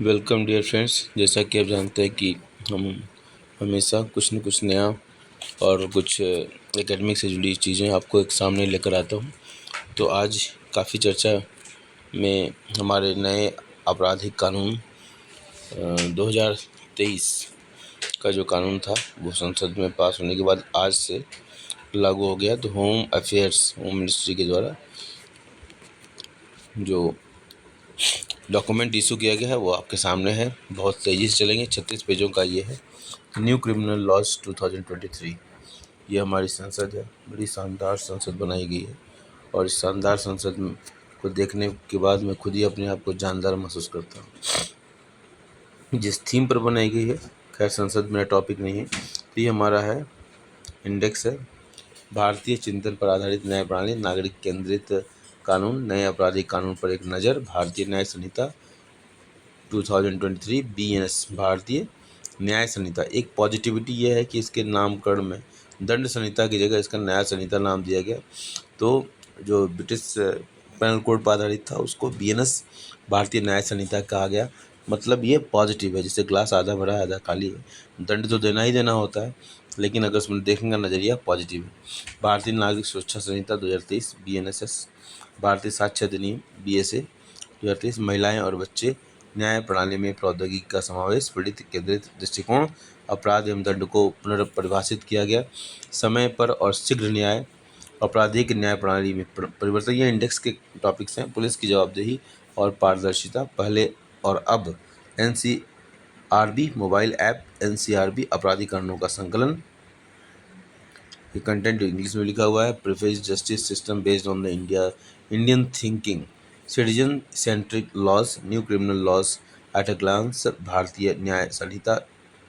Welcome dear friends. जैसा कि आप जानते हैं कि हम हमेशा कुछ न कुछ नया और कुछ एकेडमिक से जुड़ी चीज़ें आपको एक सामने लेकर आता हूँ। तो आज काफ़ी चर्चा में हमारे नए आपराधिक कानून 2023 का जो कानून था वो संसद में पास होने के बाद आज से लागू हो गया। तो होम मिनिस्ट्री के द्वारा जो डॉक्यूमेंट इशू किया गया है वो आपके सामने है। बहुत तेज़ी से चलेंगे। 36 पेजों का ये है, न्यू क्रिमिनल लॉज 2023। ये हमारी संसद है, बड़ी शानदार संसद बनाई गई है और इस शानदार संसद को देखने के बाद मैं खुद ही अपने आप को जानदार महसूस करता हूँ। जिस थीम पर बनाई गई है, खैर संसद मेरा टॉपिक नहीं है, तो ये हमारा है इंडेक्स है, भारतीय चिंतन पर आधारित न्याय प्रणाली, नागरिक केंद्रित कानून, नए आपराधिक कानून पर एक नज़र, भारतीय न्याय संहिता 2023 BNS, भारतीय न्याय संहिता। एक पॉजिटिविटी ये है कि इसके नामकरण में दंड संहिता की जगह इसका न्याय संहिता नाम दिया गया। तो जो ब्रिटिश पेनल कोड पर आधारित था उसको BNS, भारतीय न्याय संहिता कहा गया। मतलब ये पॉजिटिव है, जैसे ग्लास आधा भरा है आधा खाली है। दंड तो देना ही देना होता है, लेकिन अगर उसमें देखने का नज़रिया पॉजिटिव है। भारतीय नागरिक सुरक्षा संहिता 2023 BNSS, भारतीय साक्ष्य अधिनियम BSA 2023, महिलाएं और बच्चे न्याय प्रणाली में प्रौद्योगिकी का समावेश, पीड़ित केंद्रित दृष्टिकोण, अपराध एवं दंड को पुनर्परिभाषित किया गया, समय पर और शीघ्र न्याय, आपराधिक न्याय प्रणाली में परिवर्तन। ये इंडेक्स के टॉपिक्स हैं। पुलिस की जवाबदेही और पारदर्शिता, पहले और अब, NCRB मोबाइल ऐप, NCRB आपराधिक कानूनों का संकलन। ये कंटेंट इंग्लिश में लिखा हुआ है। Preface justice system based on the Indian thinking, citizen centric laws, new criminal laws at a glance, Bharatiya Nyaya Samhita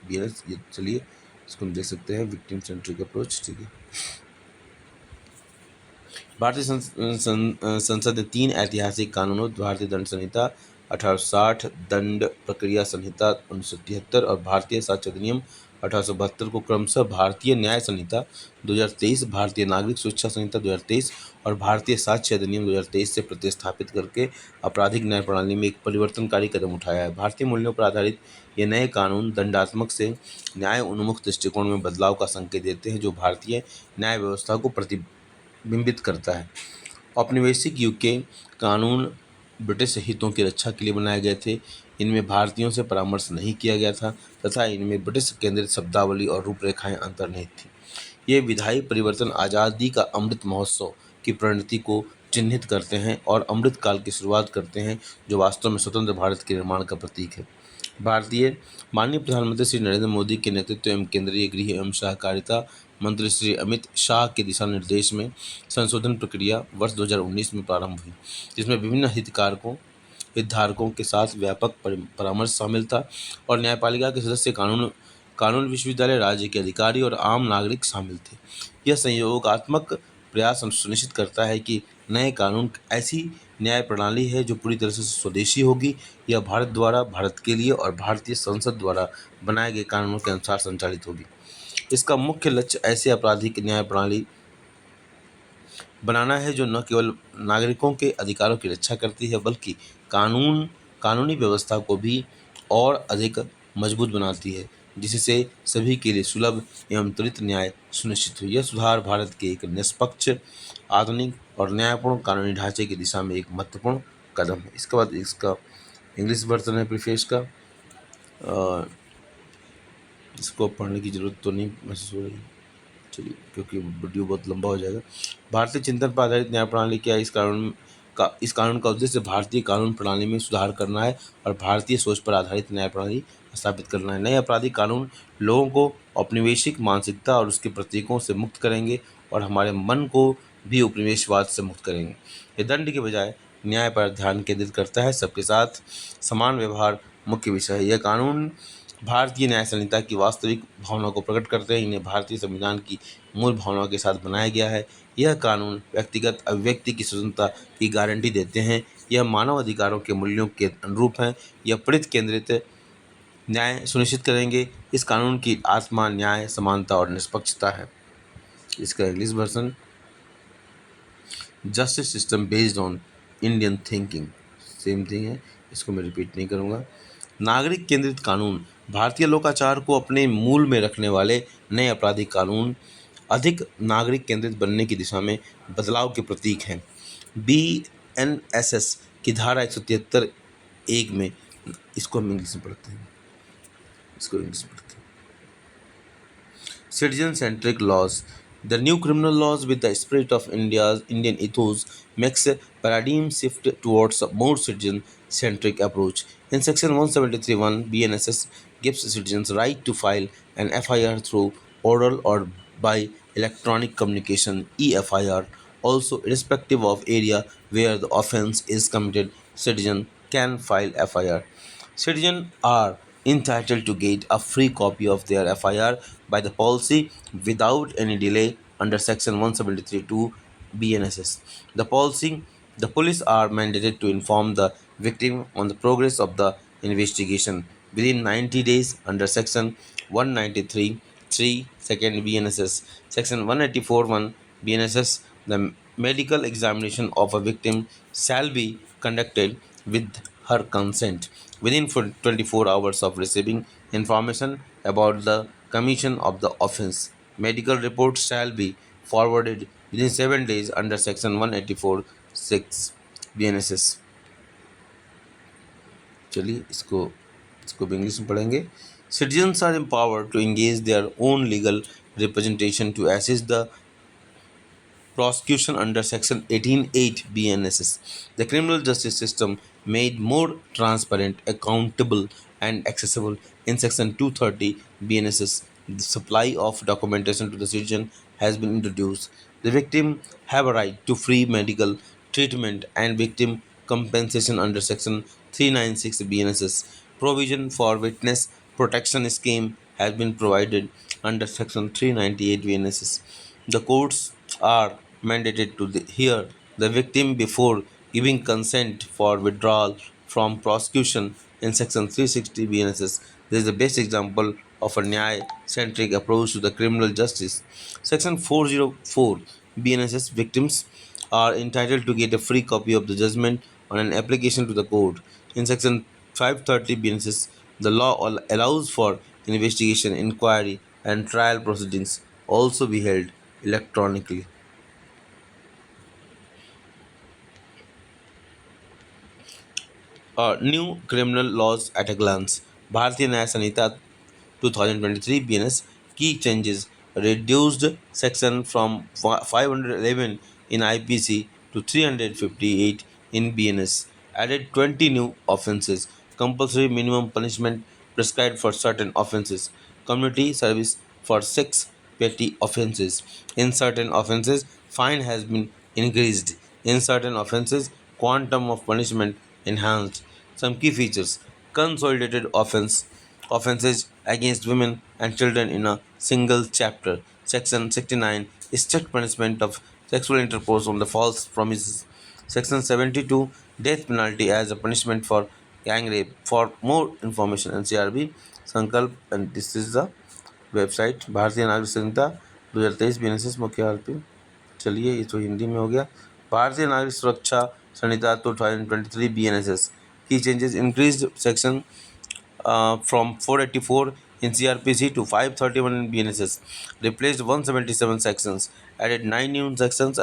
BNS। ये चलिए इसको हम देख सकते हैं, विक्टिम सेंट्रिक अप्रोच। ठीक है, भारतीय संसद ने 3 ऐतिहासिक कानूनों, भारतीय दंड संहिता 1860, दंड प्रक्रिया संहिता 1973 और भारतीय साक्ष्य अधिनियम 1872 को क्रमशः भारतीय न्याय संहिता 2023, भारतीय नागरिक सुरक्षा संहिता 2023 और भारतीय साक्ष्य अधिनियम 2023 से प्रतिस्थापित करके आपराधिक न्याय प्रणाली में एक परिवर्तनकारी कदम उठाया है। भारतीय मूल्यों पर आधारित ये नए कानून दंडात्मक से न्याय उन्मुख दृष्टिकोण में बदलाव का संकेत देते हैं, जो भारतीय न्याय व्यवस्था को प्रतिबिंबित करता है। औपनिवेशिक युग के कानून ब्रिटिश हितों की रक्षा के लिए बनाए गए थे। इनमें भारतीयों से परामर्श नहीं किया गया था तथा इनमें ब्रिटिश केंद्रित शब्दावली और रूपरेखाएं अंतर्निहित थी। ये विधायी परिवर्तन आज़ादी का अमृत महोत्सव की परिणति को चिन्हित करते हैं और अमृत काल की शुरुआत करते हैं, जो वास्तव में स्वतंत्र भारत के निर्माण का प्रतीक है। भारतीय माननीय प्रधानमंत्री श्री नरेंद्र मोदी के नेतृत्व एवं केंद्रीय गृह एवं सहकारिता मंत्री श्री अमित शाह के दिशा निर्देश में संशोधन प्रक्रिया वर्ष 2019 में प्रारंभ हुई, जिसमें विभिन्न हितधारकों के साथ व्यापक परामर्श शामिल था और न्यायपालिका के सदस्य, कानून विश्वविद्यालय, राज्य के अधिकारी और आम नागरिक शामिल थे। यह संयोगात्मक प्रयास सुनिश्चित करता है कि नए कानून ऐसी न्याय प्रणाली है जो पूरी तरह से स्वदेशी होगी। यह भारत द्वारा, भारत के लिए और भारतीय संसद द्वारा बनाए गए कानूनों के अनुसार संचालित होगी। इसका मुख्य लक्ष्य ऐसे आपराधिक न्याय प्रणाली बनाना है जो न केवल नागरिकों के अधिकारों की रक्षा करती है, बल्कि कानूनी व्यवस्था को भी और अधिक मजबूत बनाती है, जिससे सभी के लिए सुलभ एवं त्वरित न्याय सुनिश्चित हो। यह सुधार भारत के एक निष्पक्ष, आधुनिक और न्यायपूर्ण कानूनी ढांचे की दिशा में एक महत्वपूर्ण कदम है। इसके बाद इसका इंग्लिश वर्जन है प्रीफेस का। इसको पढ़ने की ज़रूरत तो नहीं महसूस हो रही, चलिए, क्योंकि वीडियो बहुत लंबा हो जाएगा। भारतीय चिंतन पर आधारित न्याय प्रणाली क्या है? इस कानून का उद्देश्य भारतीय कानून प्रणाली में सुधार करना है और भारतीय सोच पर आधारित न्याय प्रणाली स्थापित करना है। नए आपराधिक कानून लोगों को औपनिवेशिक मानसिकता और उसके प्रतीकों से मुक्त करेंगे और हमारे मन को भी उपनिवेशवाद से मुक्त करेंगे। ये दंड के बजाय न्याय पर ध्यान केंद्रित करता है। सबके साथ समान व्यवहार मुख्य विषय है। यह कानून भारतीय न्याय संहिता की वास्तविक भावना को प्रकट करते हैं। इन्हें भारतीय संविधान की मूल भावनाओं के साथ बनाया गया है। यह कानून व्यक्तिगत अभिव्यक्ति की स्वतंत्रता की गारंटी देते हैं। यह मानव अधिकारों के मूल्यों के अनुरूप हैं। यह पीड़ित केंद्रित न्याय सुनिश्चित करेंगे। इस कानून की आत्मा न्याय, समानता और निष्पक्षता है। इसका English version, justice system based on Indian thinking, same thing है, इसको मैं रिपीट नहीं करूँगा। नागरिक केंद्रित कानून भारतीय लोकाचार को अपने मूल में रखने वाले नए आपराधिक कानून अधिक नागरिक केंद्रित बनने की दिशा में बदलाव के प्रतीक हैं। BNSS की धारा 173(1) में, इसको हम इंग्लिश में पढ़ते हैं, इसको इंग्लिश में पढ़ते हैं। Citizen-centric laws. The new criminal laws, with the spirit of India's Indian ethos, makes a paradigm shift towards a more citizen-centric approach. In Section 173(1), BNSS gives citizens right to file an FIR through oral or by electronic communication (EFIR). Also, irrespective of area where the offence is committed, citizen can file FIR. Citizens are entitled to get a free copy of their FIR by the policy without any delay under Section 173(2) BNSS. The policy the police are mandated to inform the victim on the progress of the investigation within 90 days under Section 193(3) second BNSS. Section 184(1) BNSS. The medical examination of a victim shall be conducted with her consent within 24 hours of receiving information about the commission of the offence. Medical reports shall be forwarded within 7 days under Section 184(6) BNSS. चलिए इसको भी English में पढ़ेंगे. Citizens are empowered to engage their own legal representation to assist the prosecution under Section 18(8) BNSS. The criminal justice system made more transparent, accountable, and accessible in Section 230 BNSS. The supply of documentation to the citizen has been introduced. The victim have a right to free medical treatment and victim compensation under Section 396 BNSS. Provision for witness protection scheme has been provided under Section 398 BNSS. The courts are mandated to hear the victim before giving consent for withdrawal from prosecution in Section 360 BNSS. This is the best example of a Nyaya-centric approach to the criminal justice. Section 404 BNSS. Victims are entitled to get a free copy of the judgment on an application to the court. In Section 530 BNSS, the law allows for investigation, inquiry, and trial proceedings also be held electronically. New criminal laws at a glance. भारतीय न्याय संहिता 2023 BNS. Key changes: reduced section from 511 in IPC to 358 in BNS. Added 20 new offences. Compulsory minimum punishment prescribed for certain offences. Community service for 6 petty offences. In certain offences, fine has been increased. In certain offences, quantum of punishment enhanced. Some key features: consolidated offenses against women and children in a single chapter. Section 69, strict punishment of sexual intercourse on the false promises. Section 72, death penalty as a punishment for gang rape. For more information, NCRB Sankalp, and this is the website भारतीय नागरिक संहिता 2023 BNSS मुख्य आरोपी. चलिए ये तो हिंदी में हो गया. भारतीय नागरिक सुरक्षा संहिता 2023 BNSS. की changes: increased section from 484 in CRPC to 531 in BNSS. Replaced 177 sections. Added 9 new sections.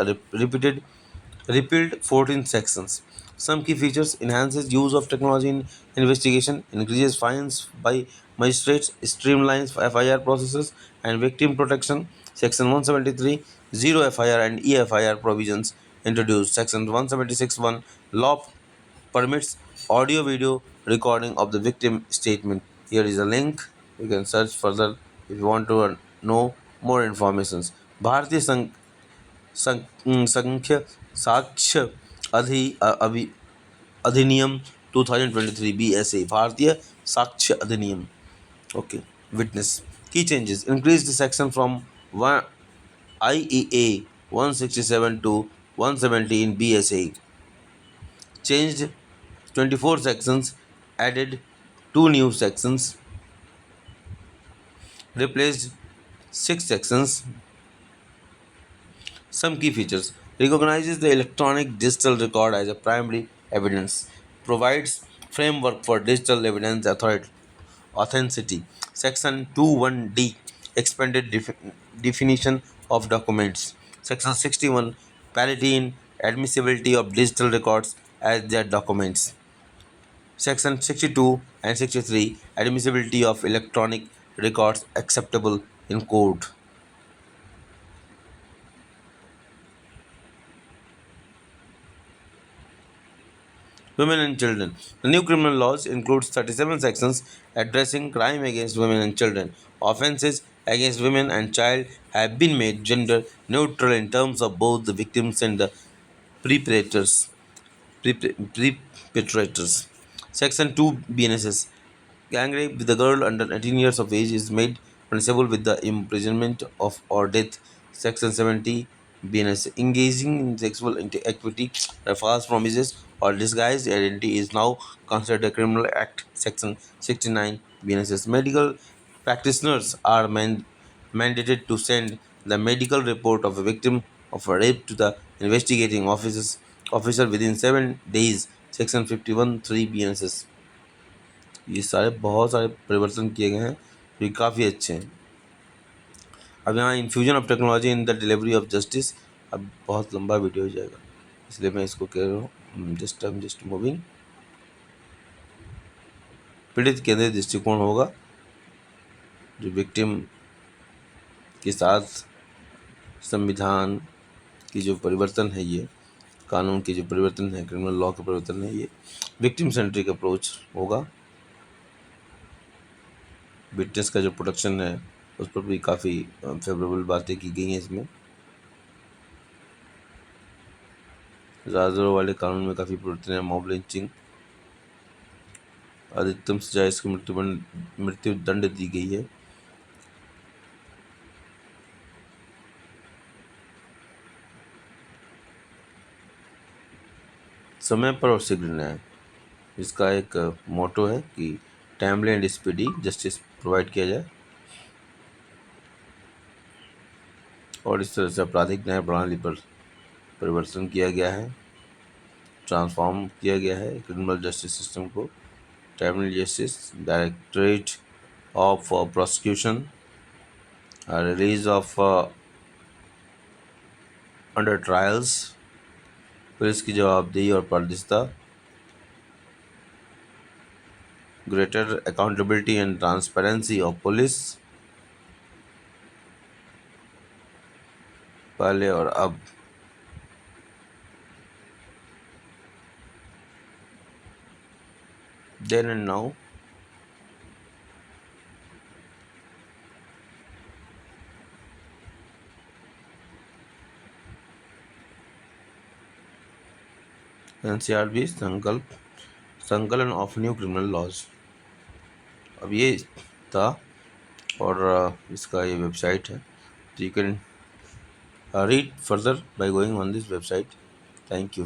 Repealed 14 sections. Some key features: enhances use of technology in investigation, increases fines by magistrates, streamlines FIR processes, and victim protection. Section 173, zero FIR and EFIR provisions introduced. Section 176(1), law permits audio video recording of the victim statement. Here is a link. You can search further if you want to know more informations. भारतीय संख्य साक्ष्य अधिनियम 2023 BSA. भारतीय साक्ष्य अधिनियम. Okay. Witness. Key changes: increased section from IEA 167 to 170 in BSA. Changed 24 sections. Added 2 new sections. Replaced 6 sections. Some key features: recognizes the electronic digital record as a primary evidence, provides Framework for Digital Evidence Authenticity. Section 21D expanded definition of documents. Section 61 parity in admissibility of digital records as their documents. Section 62 and 63 admissibility of electronic records acceptable in court. Women and children. The new criminal laws includes 37 sections addressing crime against women and children. Offenses against women and child have been made gender neutral in terms of both the victims and the perpetrators. Perpetrators. Section 2 BNSS. Gang rape with a girl under 18 years of age is made punishable with the imprisonment of or death. Section 70 BNS. Engaging in sexual activity by false promises or disguised identity is now considered a criminal act. Section 69 BNSS. Medical practitioners are mandated to send the medical report of a victim of a rape to the investigating officer within 7 days. Section 51 3 BNSS. ये सारे बहुत सारे परिवर्तन किए गए हैं जो कि काफ़ी अच्छे हैं। अब यहाँ infusion of technology in the delivery of justice, अब बहुत लंबा वीडियो हो जाएगा इसलिए मैं इसको कह रहा हूँ जस्ट मूविंग। पीड़ित केंद्रित दृष्टिकोण होगा जो विक्टिम के साथ संविधान की जो परिवर्तन है, ये कानून के जो परिवर्तन है, क्रिमिनल लॉ के परिवर्तन है, ये विक्टिम सेंट्रिक अप्रोच होगा। विटनेस का जो प्रोटेक्शन है उस पर भी काफ़ी फेवरेबल बातें की गई हैं इसमें। राजद्रोह वाले कानून में काफ़ी परिवर्तन है। मॉब लिंचिंग, अधिकतम सजा इसको मृत्यु दंड दी गई है। समय पर और शीघ्र न्याय, इसका एक मोटो है कि timely and speedy justice provide किया जाए और इस तरह से आपराधिक न्याय प्रणाली पर परिवर्तन किया गया है, ट्रांसफॉर्म किया गया है क्रिमिनल जस्टिस सिस्टम को। Timely justice, directorate of prosecution, release of under trials, police की जवाबदेही और पारदर्शिता, greater accountability and transparency of police, पहले और अब। देन एंड नाउ, एनसीआरबी संकलन ऑफ न्यू क्रिमिनल लॉज। अब ये था और इसका ये वेबसाइट है, तो you can read further by going on this website. Thank you.